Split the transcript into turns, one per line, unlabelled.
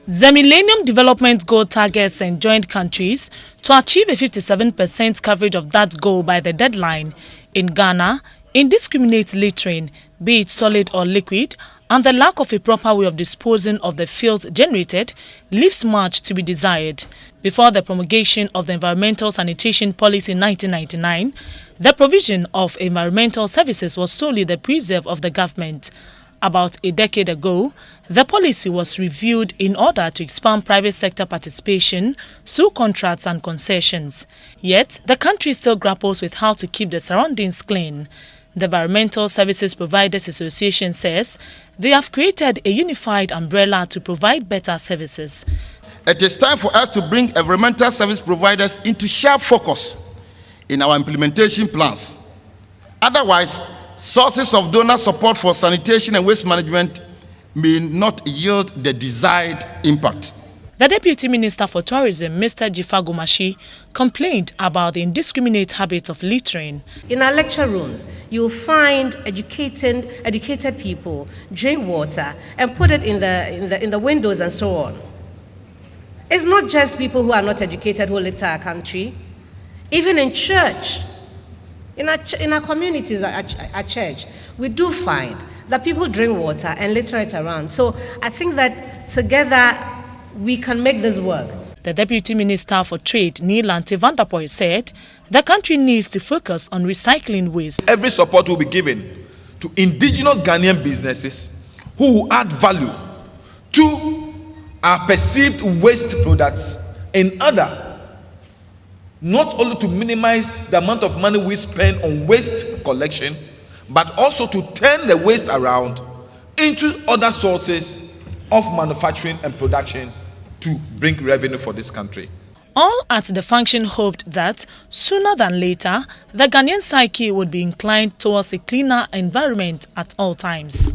The Millennium Development Goal targets enjoined countries to achieve a 57% coverage of that goal by the deadline. In Ghana, indiscriminate littering, be it solid or liquid, and the lack of a proper way of disposing of the filth generated leaves much to be desired. Before the promulgation of the Environmental Sanitation Policy in 1999, the provision of environmental services was solely the preserve of the government. About a decade ago, the policy was reviewed in order to expand private sector participation through contracts and concessions. Yet, the country still grapples with how to keep the surroundings clean. The Environmental Services Providers Association says they have created a unified umbrella to provide better services.
It is time for us to bring environmental service providers into sharp focus in our implementation plans. Otherwise, sources of donor support for sanitation and waste management may not yield the desired impact.
The Deputy Minister for Tourism, Mr. Jifagumashi, complained about the indiscriminate habit of littering.
In our lecture rooms, you'll find educated people drink water and put it in the windows and so on. It's not just people who are not educated who litter our country. Even in church, in our communities at church, we do find that people drink water and litter it around. So I think that together we can make this work.
The Deputy Minister for Trade, Neelante Vanderpoy, said the country needs to focus on recycling waste.
Every support will be given to indigenous Ghanaian businesses who will add value to our perceived waste products in order not only to minimize the amount of money we spend on waste collection, but also to turn the waste around into other sources of manufacturing and production to bring revenue for this country.
All at the function hoped that sooner than later, the Ghanaian psyche would be inclined towards a cleaner environment at all times.